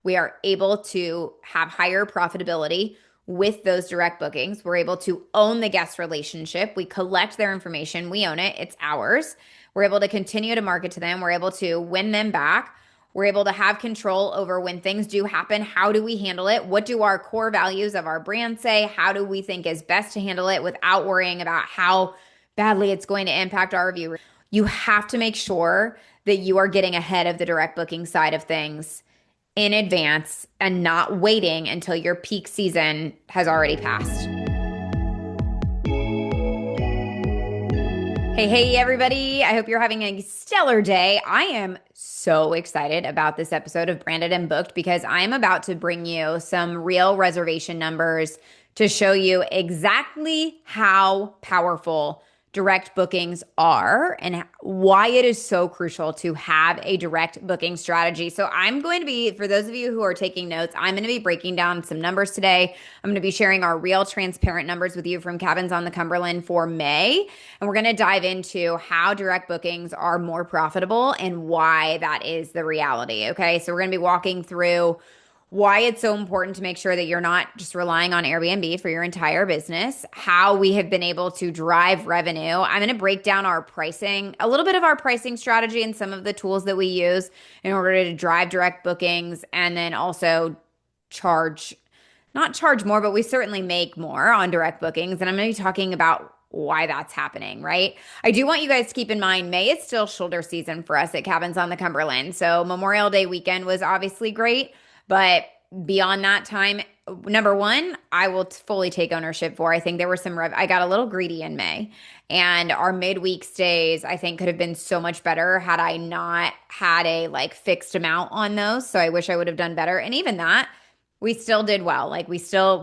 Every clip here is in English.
We are able to have higher profitability with those direct bookings. We're able to own the guest relationship. We collect their information. We own it. It's ours. We're able to continue to market to them. We're able to win them back. We're able to have control over when things do happen. How do we handle it? What do our core values of our brand say? How do we think is best to handle it without worrying about how badly it's going to impact our review? You have to make sure that you are getting ahead of the direct booking side of things in advance and not waiting until your peak season has already passed. Hey, everybody. I hope you're having a stellar day. I am so excited about this episode of Branded and Booked because I am about to bring you some real reservation numbers to show you exactly how powerful direct bookings are and why it is so crucial to have a direct booking strategy. So I'm going to be, for those of you who are taking notes, I'm going to be breaking down some numbers today. I'm going to be sharing our real transparent numbers with you from Cabins on the Cumberland for May. And we're going to dive into how direct bookings are more profitable and why that is the reality. Okay. So we're going to be walking through why it's so important to make sure that you're not just relying on Airbnb for your entire business, how we have been able to drive revenue. I'm going to break down our pricing, a little bit of our pricing strategy and some of the tools that we use in order to drive direct bookings and then also not charge more, but we certainly make more on direct bookings. And I'm going to be talking about why that's happening, right? I do want you guys to keep in mind, May is still shoulder season for us at Cabins on the Cumberland. So Memorial Day weekend was obviously great. But beyond that time, number one, I will fully take ownership for. I think there were I got a little greedy in May, and our midweek stays, I think, could have been so much better had I not had a fixed amount on those. So I wish I would have done better. And even that, we still did well.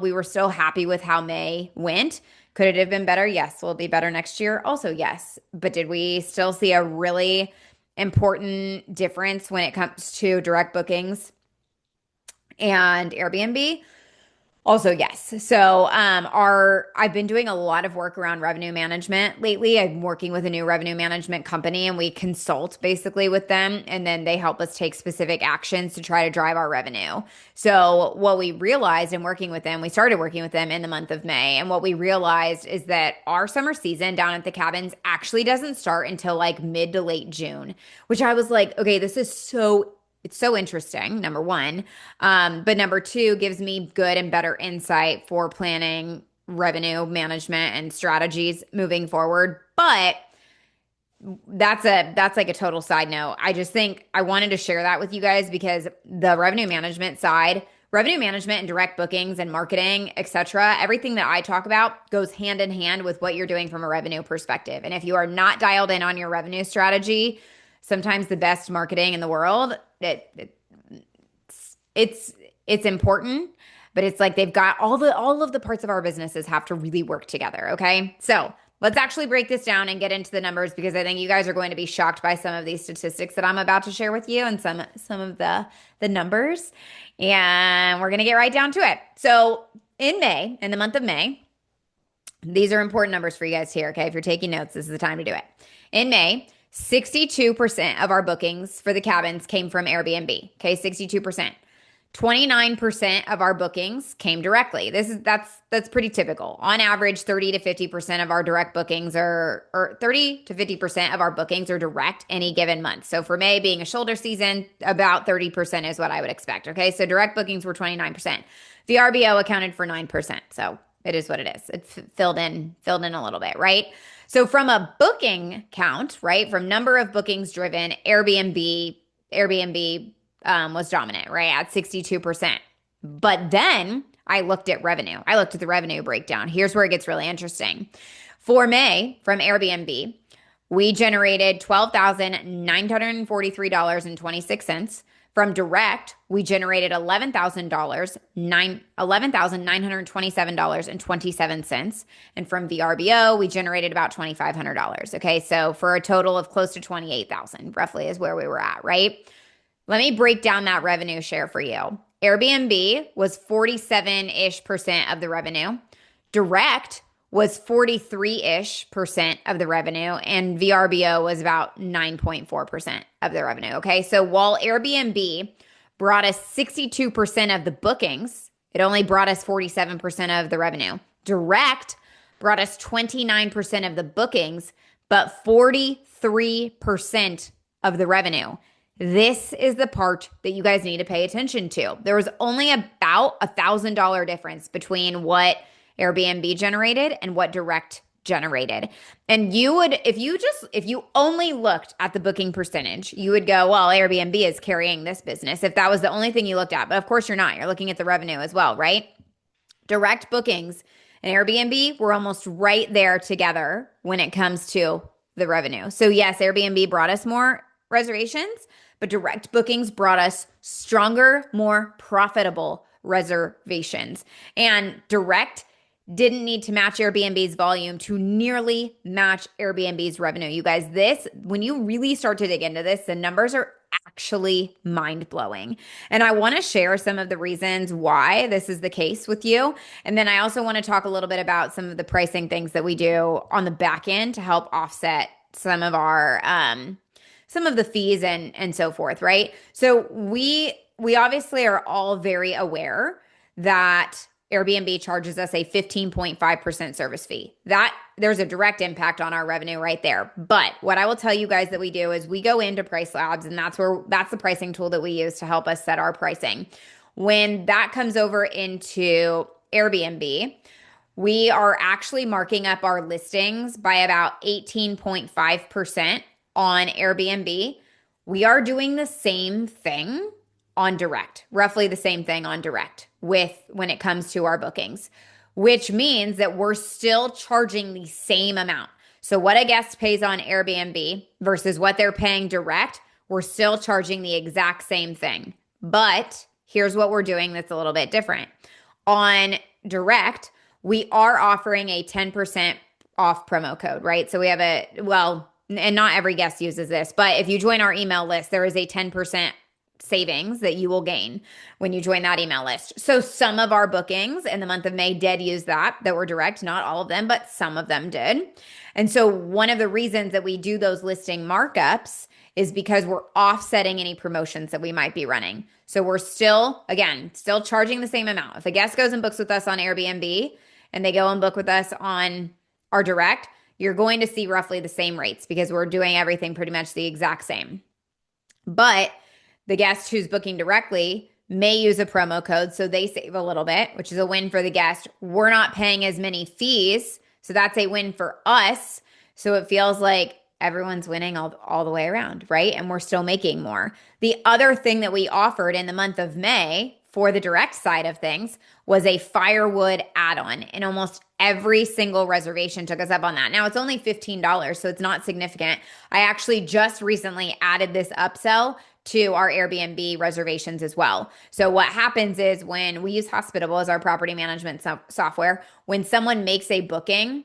We were still happy with how May went. Could it have been better? Yes. Will it be better next year? Also, yes. But did we still see a really important difference when it comes to direct bookings and Airbnb? Also, yes. So, I've been doing a lot of work around revenue management lately. I'm working with a new revenue management company and we consult basically with them and then they help us take specific actions to try to drive our revenue. So, what we realized in working with them, we started working with them in the month of May. And what we realized is that our summer season down at the cabins actually doesn't start until mid to late June, which I was like, okay, it's so interesting, number one. But number two, gives me good and better insight for planning revenue management and strategies moving forward. But that's like a total side note. I just think I wanted to share that with you guys because the revenue management and direct bookings and marketing, etc., everything that I talk about goes hand in hand with what you're doing from a revenue perspective. And if you are not dialed in on your revenue strategy, sometimes the best marketing in the world, it's important, but it's like they've got all of the parts of our businesses have to really work together. Okay. So let's actually break this down and get into the numbers because I think you guys are going to be shocked by some of these statistics that I'm about to share with you and some of the numbers. And we're going to get right down to it. So in the month of May, these are important numbers for you guys here. Okay. If you're taking notes, this is the time to do it. In May, 62% of our bookings for the cabins came from Airbnb. Okay, 62%. 29% of our bookings came directly. That's pretty typical. On average, 30 to 50% of our direct bookings or 30 to 50% of our bookings are direct any given month. So for May being a shoulder season, about 30% is what I would expect. Okay, so direct bookings were 29%. VRBO accounted for 9%. So it is what it is. It's filled in a little bit, right? So from a booking count, right, from number of bookings driven, Airbnb was dominant, right, at 62%. But then I looked at revenue. I looked at the revenue breakdown. Here's where it gets really interesting. For May, from Airbnb, we generated $12,943.26. From direct, we generated $11,927.27. And from VRBO, we generated about $2,500. Okay, so for a total of close to $28,000, roughly is where we were at, right? Let me break down that revenue share for you. Airbnb was 47-ish% of the revenue. Direct was 43-ish% of the revenue, and VRBO was about 9.4% of the revenue. Okay, so while Airbnb brought us 62% of the bookings. It only brought us 47% of the revenue. Direct brought us 29% of the bookings, but 43% of the revenue. This is the part that you guys need to pay attention to. There was only about $1,000 difference between what Airbnb generated and what direct generated. And you would, if you only looked at the booking percentage, you would go, well, Airbnb is carrying this business, if that was the only thing you looked at. But of course you're not. You're looking at the revenue as well, right? Direct bookings and Airbnb were almost right there together when it comes to the revenue. So yes, Airbnb brought us more reservations, but direct bookings brought us stronger, more profitable reservations. And direct didn't need to match Airbnb's volume to nearly match Airbnb's revenue. You guys, when you really start to dig into this, the numbers are actually mind-blowing. And I want to share some of the reasons why this is the case with you. And then I also want to talk a little bit about some of the pricing things that we do on the back end to help offset some of our some of the fees and so forth, right? So we obviously are all very aware that Airbnb charges us a 15.5% service fee. That there's a direct impact on our revenue right there. But what I will tell you guys that we do is we go into Price Labs, and that's the pricing tool that we use to help us set our pricing. When that comes over into Airbnb, we are actually marking up our listings by about 18.5% on Airbnb. We are doing the same thing on direct, roughly the same thing on direct when it comes to our bookings, which means that we're still charging the same amount. So what a guest pays on Airbnb versus what they're paying direct, we're still charging the exact same thing. But here's what we're doing that's a little bit different. On direct, we are offering a 10% off promo code, right? So we have and not every guest uses this, but if you join our email list, there is a 10% savings that you will gain when you join that email list. So some of our bookings in the month of May did use that were direct, not all of them, but some of them did. And so one of the reasons that we do those listing markups is because we're offsetting any promotions that we might be running. So we're still charging the same amount. If a guest goes and books with us on Airbnb and they go and book with us on our direct, you're going to see roughly the same rates because we're doing everything pretty much the exact same. But the guest who's booking directly may use a promo code, so they save a little bit, which is a win for the guest. We're not paying as many fees, so that's a win for us. So it feels like everyone's winning all the way around, right? And we're still making more. The other thing that we offered in the month of May for the direct side of things was a firewood add-on, and almost every single reservation took us up on that. Now it's only $15, so it's not significant. I actually just recently added this upsell to our Airbnb reservations as well. So what happens is when we use Hospitable as our property management software, when someone makes a booking,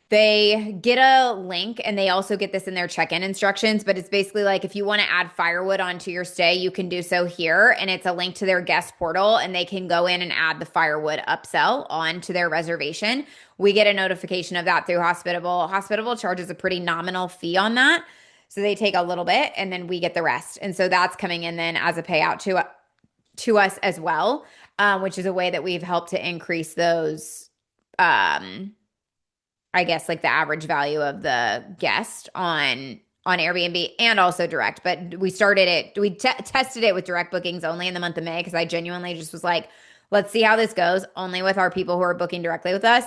they get a link, and they also get this in their check-in instructions, but it's basically like if you want to add firewood onto your stay, you can do so here, and it's a link to their guest portal, and they can go in and add the firewood upsell onto their reservation. We get a notification of that through Hospitable. Hospitable charges a pretty nominal fee on that, so they take a little bit, and then we get the rest. And so that's coming in then as a payout to us as well, which is a way that we've helped to increase those I guess like the average value of the guest on Airbnb and also direct. But we tested it with direct bookings only in the month of May because I genuinely just was like, let's see how this goes only with our people who are booking directly with us.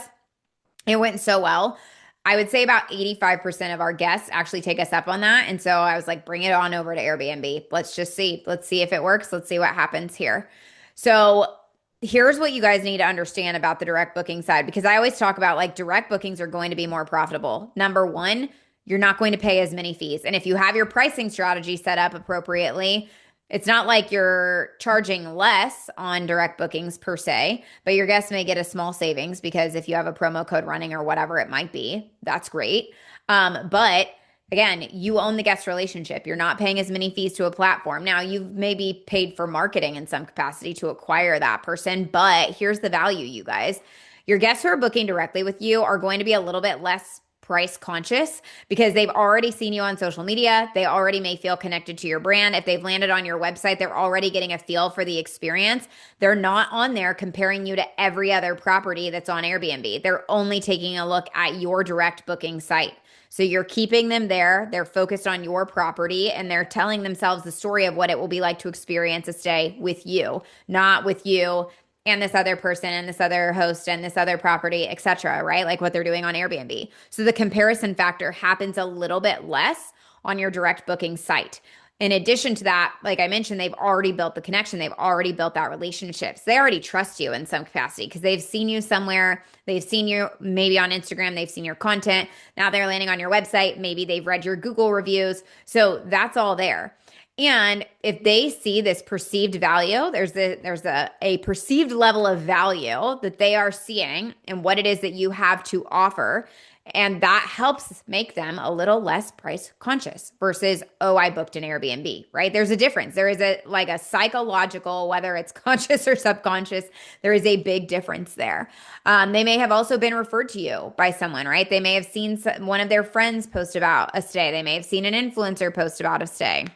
It went so well. I would say about 85% of our guests actually take us up on that. And so I was like, bring it on over to Airbnb. Let's just see. Let's see if it works. Let's see what happens here. So here's what you guys need to understand about the direct booking side, because I always talk about like direct bookings are going to be more profitable. Number one, you're not going to pay as many fees. And if you have your pricing strategy set up appropriately, it's not like you're charging less on direct bookings per se, but your guests may get a small savings because if you have a promo code running or whatever it might be, that's great. But again, you own the guest relationship. You're not paying as many fees to a platform. Now, you've maybe paid for marketing in some capacity to acquire that person, but here's the value, you guys. Your guests who are booking directly with you are going to be a little bit less price conscious because they've already seen you on social media. They already may feel connected to your brand. If they've landed on your website, they're already getting a feel for the experience. They're not on there comparing you to every other property that's on Airbnb. They're only taking a look at your direct booking site. So you're keeping them there. They're focused on your property and they're telling themselves the story of what it will be like to experience a stay with you, not with you and this other person and this other host and this other property, etc., right? Like what they're doing on Airbnb. So the comparison factor happens a little bit less on your direct booking site. In addition to that, like I mentioned, they've already built the connection. They've already built that relationships. They already trust you in some capacity because they've seen you somewhere. They've seen you maybe on Instagram. They've seen your content. Now they're landing on your website. Maybe they've read your Google reviews. So that's all there. And if they see this perceived value, there's a perceived level of value that they are seeing in what it is that you have to offer. And that helps make them a little less price conscious versus, oh, I booked an Airbnb, right? There's a difference. There is a psychological, whether it's conscious or subconscious, there is a big difference there. They may have also been referred to you by someone, right? They may have seen one of their friends post about a stay. They may have seen an influencer post about a stay.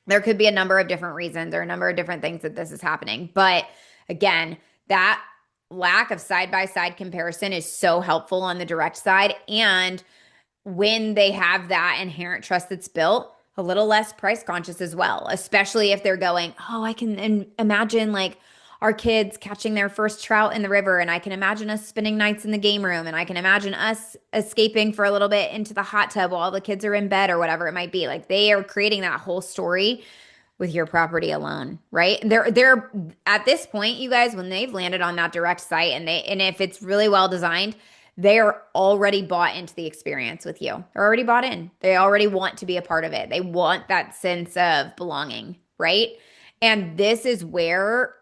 There could be a number of different reasons or a number of different things that this is happening. But again, that lack of side-by-side comparison is so helpful on the direct side. And when they have that inherent trust that's built, a little less price conscious as well, especially if they're going, oh, I can imagine like our kids catching their first trout in the river, and I can imagine us spending nights in the game room, and I can imagine us escaping for a little bit into the hot tub while the kids are in bed or whatever it might be. Like they are creating that whole story with your property alone, right? They're at this point, you guys, when they've landed on that direct site and if it's really well designed, they are already bought into the experience with you. They're already bought in. They already want to be a part of it. They want that sense of belonging, right? And this is where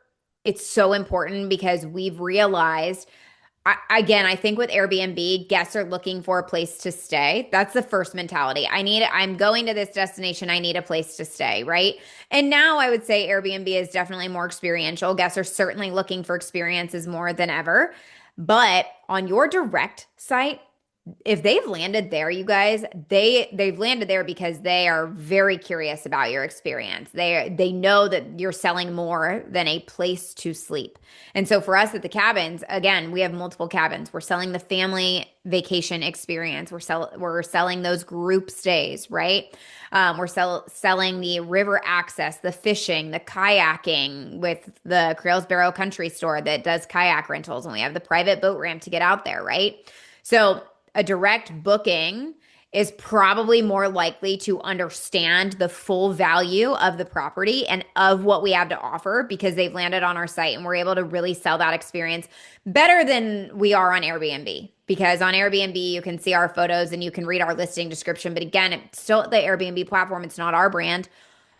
it's so important because we've realized, I think with Airbnb, guests are looking for a place to stay. That's the first mentality. I'm going to this destination. I need a place to stay, right? And now I would say Airbnb is definitely more experiential. Guests are certainly looking for experiences more than ever. But on your direct site, if they've landed there, you guys, they've landed there because they are very curious about your experience. They know that you're selling more than a place to sleep. And so for us at the cabins, again, we have multiple cabins. We're selling the family vacation experience. We're selling those group stays, right? We're selling the river access, the fishing, the kayaking with the Crailsboro Country Store that does kayak rentals, and we have the private boat ramp to get out there, right? So a direct booking is probably more likely to understand the full value of the property and of what we have to offer because they've landed on our site and we're able to really sell that experience better than we are on Airbnb. Because on Airbnb, you can see our photos and you can read our listing description. But again, it's still the Airbnb platform. It's not our brand.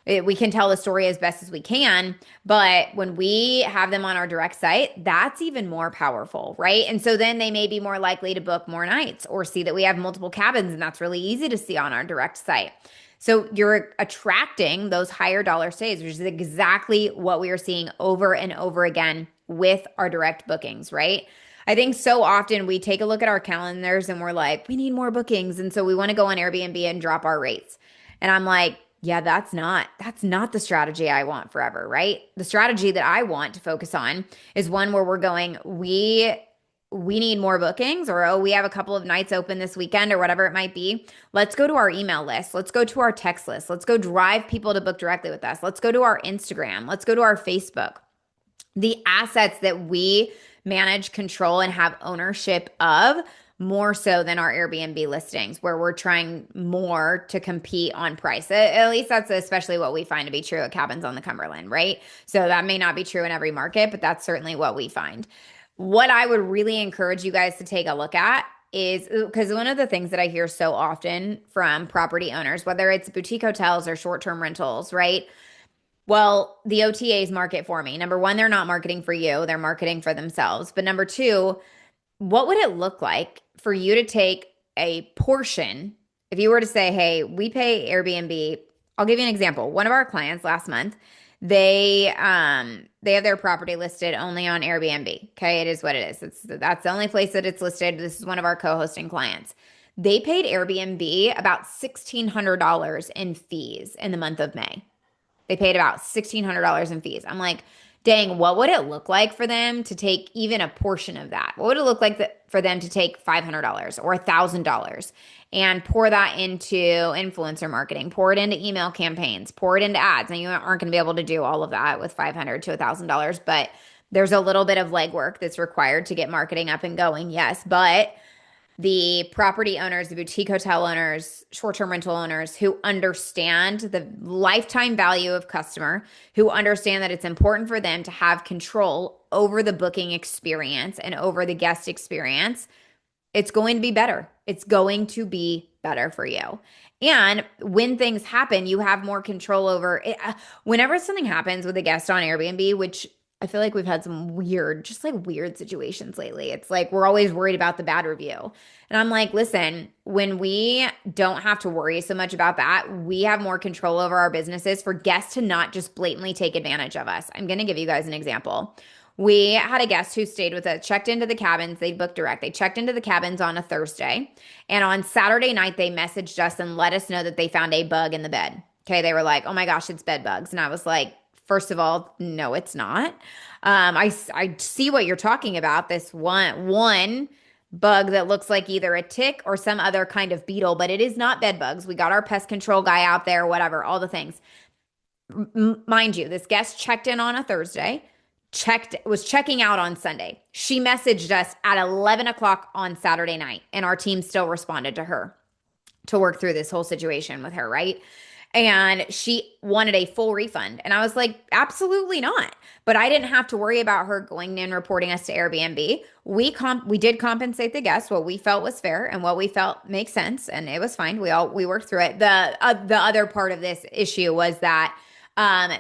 We can tell the story as best as we can, but when we have them on our direct site, that's even more powerful, right? And so then they may be more likely to book more nights or see that we have multiple cabins, and that's really easy to see on our direct site. So you're attracting those higher dollar stays, which is exactly what we are seeing over and over again with our direct bookings, right? I think so often we take a look at our calendars and we're like, we need more bookings. And so we want to go on Airbnb and drop our rates. And I'm like, yeah, that's not the strategy I want forever, right? The strategy that I want to focus on is one where we're going, we need more bookings, or, oh, we have a couple of nights open this weekend or whatever it might be. Let's go to our email list. Let's go to our text list. Let's go drive people to book directly with us. Let's go to our Instagram. Let's go to our Facebook. The assets that we manage, control, and have ownership of more so than our Airbnb listings, where we're trying more to compete on price. At least that's especially what we find to be true at Cabins on the Cumberland, right? So that may not be true in every market, but that's certainly what we find. What I would really encourage you guys to take a look at is, because one of the things that I hear so often from property owners, whether it's boutique hotels or short-term rentals, right? Well, the OTAs market for me. Number one, they're not marketing for you. They're marketing for themselves. But number two, what would it look like for you to take a portion? If you were to say, hey, we pay Airbnb, I'll give you an example. One of our clients last month, they have their property listed only on Airbnb. Okay, it is what it is. That's the only place that it's listed. This is one of our co-hosting clients. They paid Airbnb about $1,600 in fees in the month of May. They paid about $1,600 in fees. I'm like, dang, what would it look like for them to take even a portion of that? What would it look like for them to take $500 or $1,000 and pour that into influencer marketing, pour it into email campaigns, pour it into ads? And you aren't going to be able to do all of that with $500 to $1,000, but there's a little bit of legwork that's required to get marketing up and going. Yes, but the property owners, the boutique hotel owners, short-term rental owners who understand the lifetime value of customer, who understand that it's important for them to have control over the booking experience and over the guest experience, it's going to be better. It's going to be better for you. And when things happen, you have more control over it. Whenever something happens with a guest on Airbnb, which I feel like we've had some weird, just like weird situations lately. It's like we're always worried about the bad review. And I'm like, listen, when we don't have to worry so much about that, we have more control over our businesses for guests to not just blatantly take advantage of us. I'm going to give you guys an example. We had a guest who stayed with us, checked into the cabins. They booked direct. They checked into the cabins on a Thursday. And on Saturday night, they messaged us and let us know that they found a bug in the bed. Okay. They were like, oh my gosh, it's bed bugs. And I was like, first of all, no, it's not. I see what you're talking about. This one bug that looks like either a tick or some other kind of beetle, but it is not bed bugs. We got our pest control guy out there, whatever, all the things. Mind you, this guest checked in on a Thursday, was checking out on Sunday. She messaged us at 11 o'clock on Saturday night, and our team still responded to her to work through this whole situation with her, right? And she wanted a full refund. And I was like, absolutely not. But I didn't have to worry about her going in and reporting us to Airbnb. We did compensate the guests what we felt was fair and what we felt makes sense, and it was fine. We worked through it. The other part of this issue was that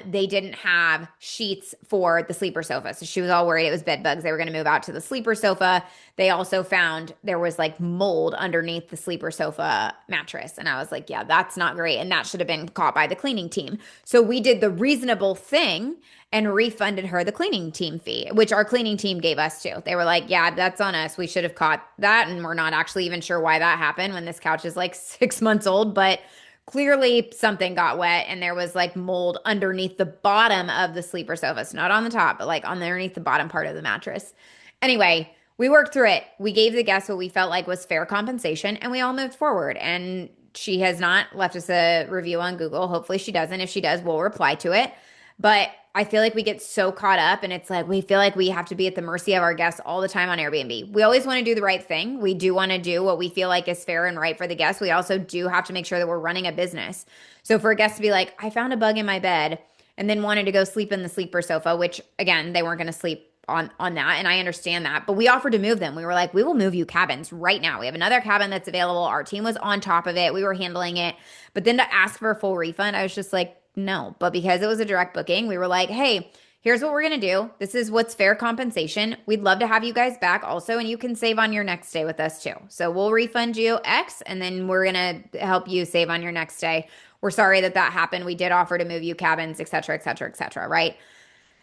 they didn't have sheets for the sleeper sofa. So she was all worried it was bed bugs. They were going to move out to the sleeper sofa. They also found there was like mold underneath the sleeper sofa mattress. And I was like, yeah, that's not great. And that should have been caught by the cleaning team. So we did the reasonable thing and refunded her the cleaning team fee, which our cleaning team gave us too. They were like, yeah, that's on us. We should have caught that. And we're not actually even sure why that happened when this couch is like 6 months old, but clearly something got wet and there was like mold underneath the bottom of the sleeper sofa. It's not on the top, but like underneath the bottom part of the mattress. Anyway, we worked through it. We gave the guests what we felt like was fair compensation, and we all moved forward. And she has not left us a review on Google. Hopefully she doesn't. If she does, we'll reply to it. But I feel like we get so caught up, and it's like we feel like we have to be at the mercy of our guests all the time on Airbnb. We always want to do the right thing. We do want to do what we feel like is fair and right for the guests. We also do have to make sure that we're running a business. So for a guest to be like, I found a bug in my bed, and then wanted to go sleep in the sleeper sofa, which again, they weren't going to sleep on that, and I understand that. But we offered to move them. We were like, we will move you cabins right now. We have another cabin that's available. Our team was on top of it. We were handling it. But then to ask for a full refund, I was just like, no. But because it was a direct booking, we were like, hey, here's what we're going to do. This is what's fair compensation. We'd love to have you guys back also, and you can save on your next stay with us too. So we'll refund you X, and then we're going to help you save on your next stay. We're sorry that happened. We did offer to move you cabins, et cetera, et cetera, et cetera, right?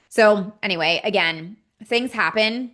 So anyway, again, things happen.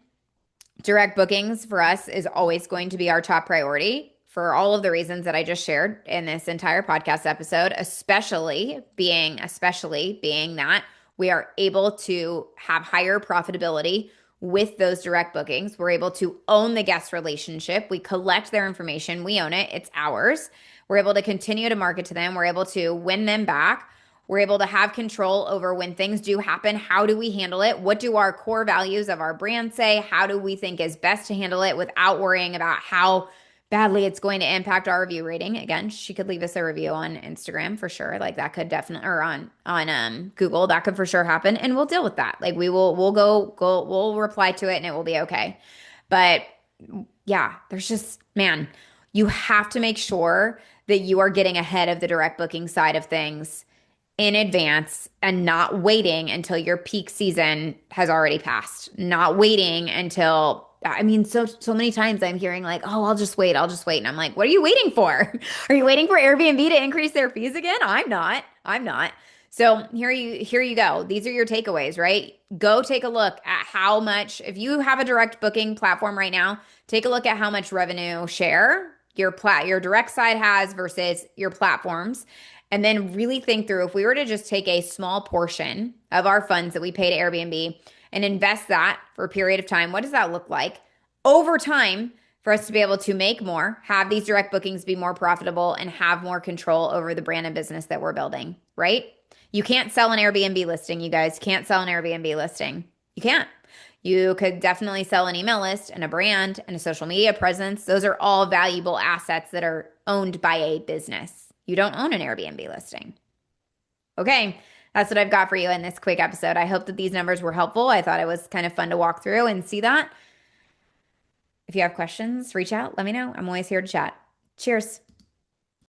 Direct bookings for us is always going to be our top priority for all of the reasons that I just shared in this entire podcast episode, especially being that we are able to have higher profitability with those direct bookings. We're able to own the guest relationship. We collect their information. We own it. It's ours. We're able to continue to market to them. We're able to win them back. We're able to have control over when things do happen. How do we handle it? What do our core values of our brand say? How do we think is best to handle it without worrying about how badly it's going to impact our review rating? Again, she could leave us a review on Instagram for sure. Like that could definitely, or on Google, that could for sure happen, and we'll deal with that. Like we'll reply to it, and it will be okay. But yeah, there's just, man, you have to make sure that you are getting ahead of the direct booking side of things in advance and not waiting until your peak season has already passed. Not waiting until, I mean, so many times I'm hearing like, oh, I'll just wait. And I'm like, what are you waiting for? Are you waiting for Airbnb to increase their fees again? I'm not. So here you go. These are your takeaways, right? Go take a look at how much, if you have a direct booking platform right now, take a look at how much revenue share your direct side has versus your platforms. And then really think through if we were to just take a small portion of our funds that we pay to Airbnb and invest that for a period of time, what does that look like over time for us to be able to make more, have these direct bookings be more profitable, and have more control over the brand and business that we're building, right? You can't sell an Airbnb listing, you guys. Can't sell an Airbnb listing. You can't. You could definitely sell an email list and a brand and a social media presence. Those are all valuable assets that are owned by a business. You don't own an Airbnb listing. Okay, that's what I've got for you in this quick episode. I hope that these numbers were helpful. I thought it was kind of fun to walk through and see that. If you have questions, reach out, let me know. I'm always here to chat. Cheers.